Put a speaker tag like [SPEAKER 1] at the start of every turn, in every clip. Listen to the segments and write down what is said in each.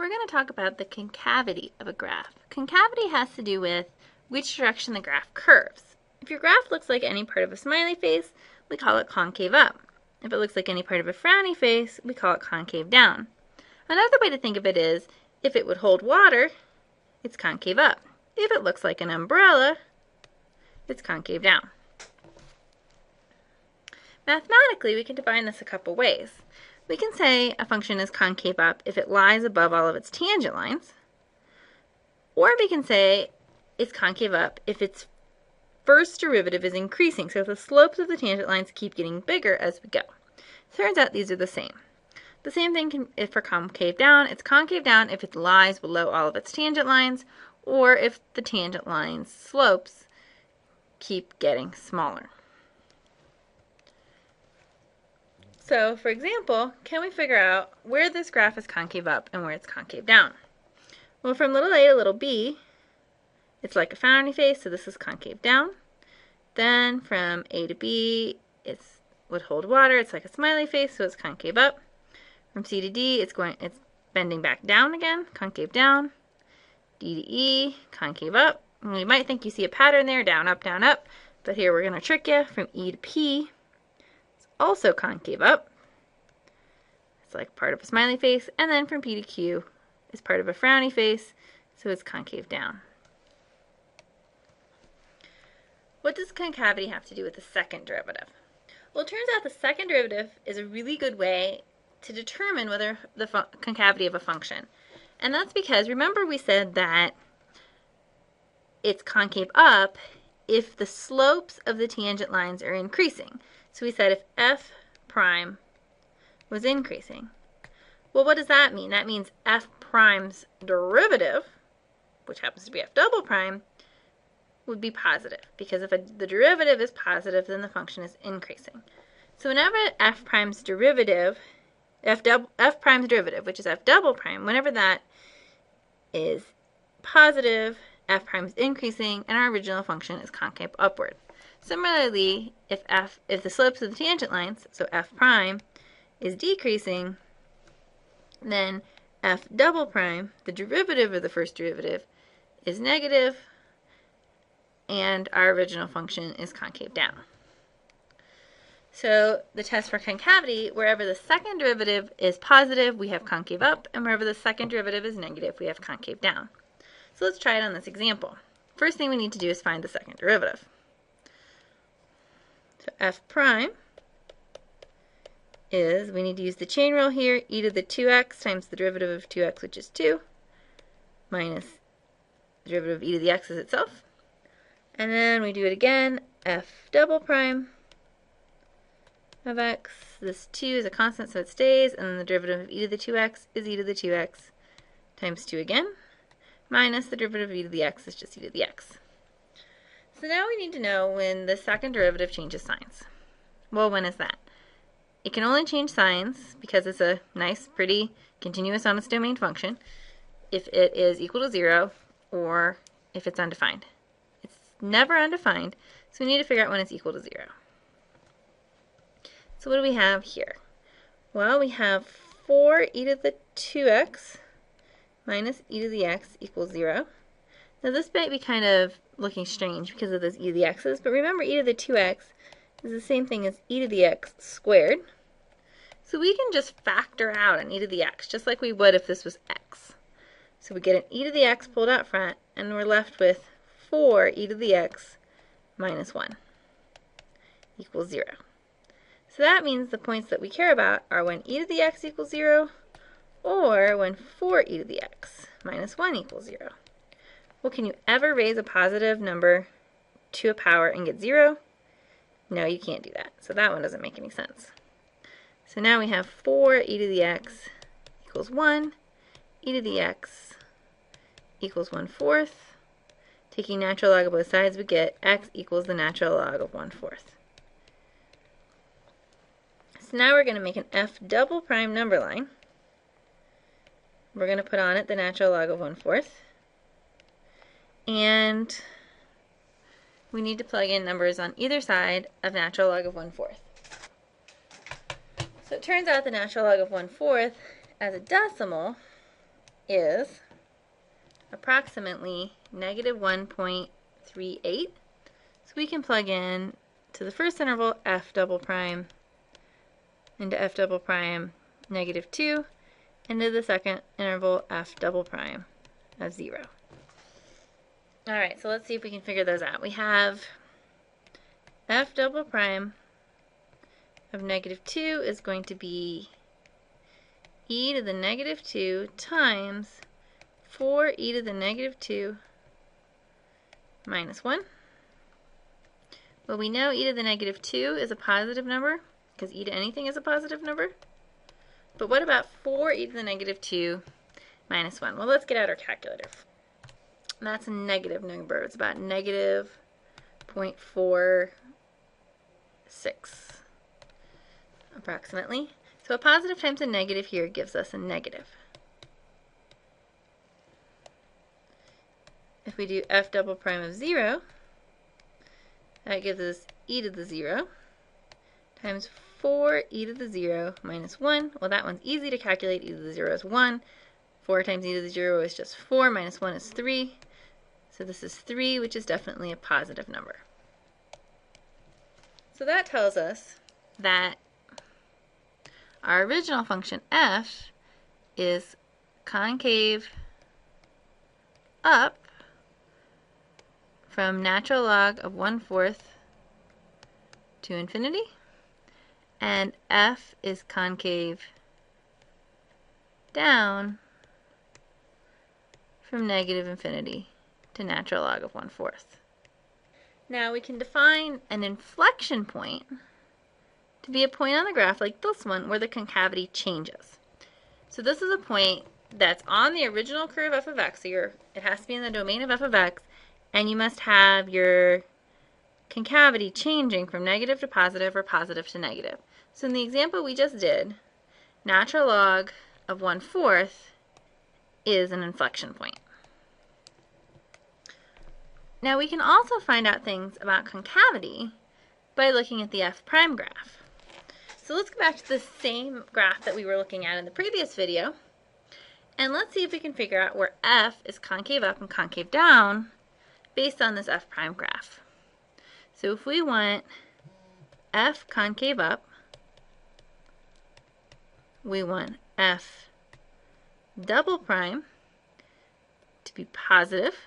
[SPEAKER 1] we're going to talk about the concavity of a graph. Concavity has to do with which direction the graph curves. If your graph looks like any part of a smiley face, we call it concave up. If it looks like any part of a frowny face, we call it concave down. Another way to think of it is, if it would hold water, it's concave up. If it looks like an umbrella, it's concave down. Mathematically, we can define this a couple ways. We can say a function is concave up if it lies above all of its tangent lines, or we can say it's concave up if its first derivative is increasing, so the slopes of the tangent lines keep getting bigger as we go. Turns out these are the same. The same thing for concave down. It's concave down if it lies below all of its tangent lines, or if the tangent line's slopes keep getting smaller. So, for example, can we figure out where this graph is concave up and where it's concave down? Well, from little a to little b, it's like a frowny face, so this is concave down. Then from a to b, it would hold water, it's like a smiley face, so it's concave up. From c to d, it's bending back down again, concave down. D to e, concave up. And you might think you see a pattern there, down, up, but here we're going to trick you. From e to p, also concave up. It's like part of a smiley face. And then from P to Q is part of a frowny face, so it's concave down. What does concavity have to do with the second derivative? Well, it turns out the second derivative is a really good way to determine whether the concavity of a function. And that's because, remember we said that it's concave up if the slopes of the tangent lines are increasing. So we said if f prime was increasing. Well, what does that mean? That means f prime's derivative, which happens to be f double prime, would be positive. Because if the derivative is positive, then the function is increasing. So whenever f prime's derivative, f prime's derivative, which is f double prime, whenever that is positive, f prime is increasing, and our original function is concave upward. Similarly, if the slopes of the tangent lines, so f prime, is decreasing, then f double prime, the derivative of the first derivative, is negative, and our original function is concave down. So the test for concavity, wherever the second derivative is positive, we have concave up, and wherever the second derivative is negative, we have concave down. So let's try it on this example. First thing we need to do is find the second derivative. So f prime is, we need to use the chain rule here, e to the 2x times the derivative of 2x, which is 2, minus the derivative of e to the x is itself. And then we do it again, f double prime of x. This 2 is a constant, so it stays, and then the derivative of e to the 2x is e to the 2x times 2 again, minus the derivative of e to the x is just e to the x. So now we need to know when the second derivative changes signs. Well, when is that? It can only change signs because it's a nice, pretty, continuous honest domain function if it is equal to 0 or if it's undefined. It's never undefined, so we need to figure out when it's equal to 0. So what do we have here? Well, we have 4 e to the 2x minus e to the x equals 0. Now this might be kind of looking strange because of those e to the x's, but remember e to the 2x is the same thing as e to the x squared. So we can just factor out an e to the x, just like we would if this was x. So we get an e to the x pulled out front, and we're left with 4 e to the x minus 1 equals 0. So that means the points that we care about are when e to the x equals 0, or when 4 e to the x minus 1 equals 0. Well, can you ever raise a positive number to a power and get 0? No, you can't do that. So that one doesn't make any sense. So now we have 4 e to the x equals 1, e to the x equals 1/4. Taking natural log of both sides, we get x equals the natural log of 1/4. So now we're going to make an f double prime number line. We're going to put on it the natural log of 1/4. And we need to plug in numbers on either side of natural log of 1/4. So it turns out the natural log of 1/4 as a decimal is approximately negative 1.38. So we can plug in to the first interval f double prime into f double prime negative 2, and to the second interval f double prime of 0. Alright, so let's see if we can figure those out. We have f double prime of negative 2 is going to be e to the negative 2 times 4e to the negative 2 minus 1. Well, we know e to the negative 2 is a positive number, because e to anything is a positive number. But what about 4e to the negative 2 minus 1? Well, let's get out our calculator. That's a negative number. It's about negative 0.46, approximately. So a positive times a negative here gives us a negative. If we do f double prime of 0, that gives us e to the 0 times 4e to the 0 minus 1. Well, that one's easy to calculate. E to the 0 is 1. 4 times e to the 0 is just 4, minus 1 is 3. So this is 3, which is definitely a positive number. So that tells us that our original function f is concave up from natural log of 1/4 to infinity, and f is concave down from negative infinity to natural log of 1/4. Now we can define an inflection point to be a point on the graph like this one where the concavity changes. So this is a point that's on the original curve f of x, so it has to be in the domain of f of x, and you must have your concavity changing from negative to positive or positive to negative. So in the example we just did, natural log of 1/4 is an inflection point. Now we can also find out things about concavity by looking at the f prime graph. So let's go back to the same graph that we were looking at in the previous video, and let's see if we can figure out where f is concave up and concave down based on this f prime graph. So if we want f concave up, we want f double prime to be positive,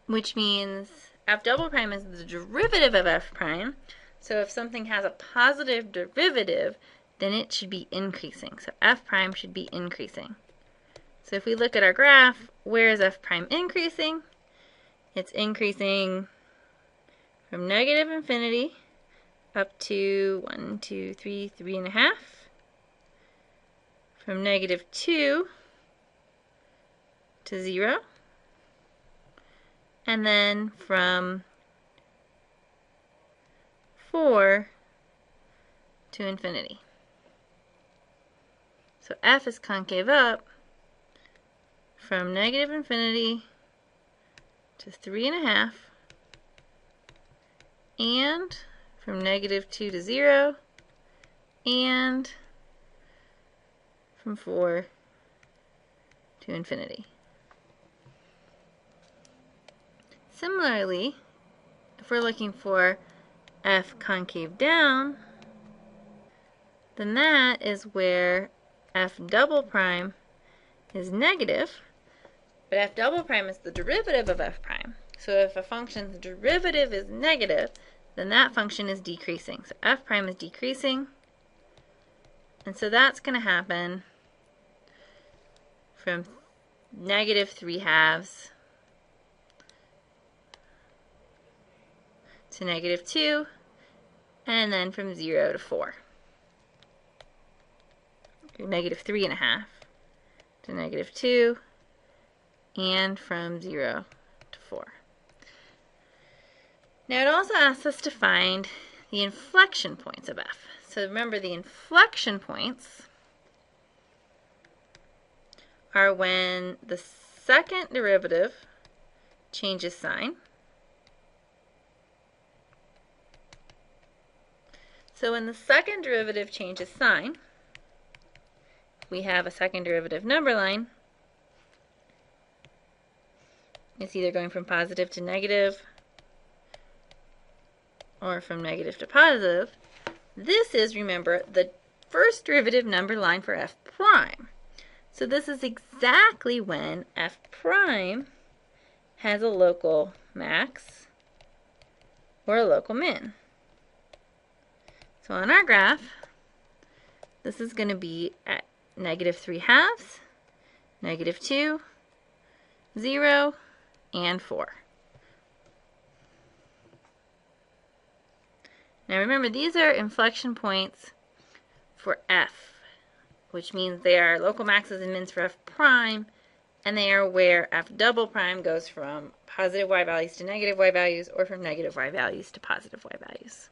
[SPEAKER 1] which means f double prime is the derivative of f prime. So if something has a positive derivative, then it should be increasing. So f prime should be increasing. So if we look at our graph, where is f prime increasing? It's increasing from negative infinity up to 1, 2, 3, 3.5. From negative 2 to 0. And then from 4 to infinity. So f is concave up from negative infinity to 3.5, and from negative 2 to 0, and from 4 to infinity. Similarly, if we're looking for f concave down, then that is where f double prime is negative, but f double prime is the derivative of f prime. So if a function's derivative is negative, then that function is decreasing. So f prime is decreasing, and so that's going to happen from negative 3/2 to negative 2, and then from 0 to 4. Negative 3.5 to negative 2, and from 0 to 4. Now it also asks us to find the inflection points of f. So remember, the inflection points are when the second derivative changes sign. So when the second derivative changes sign, we have a second derivative number line, It's either going from positive to negative or from negative to positive. This is, remember, the first derivative number line for f prime. So this is exactly when f prime has a local max or a local min. So on our graph, this is going to be at negative 3/2, negative 2, 0, and 4. Now remember, these are inflection points for f, which means they are local maxes and mins for f prime, and they are where f double prime goes from positive y values to negative y values, or from negative y values to positive y values.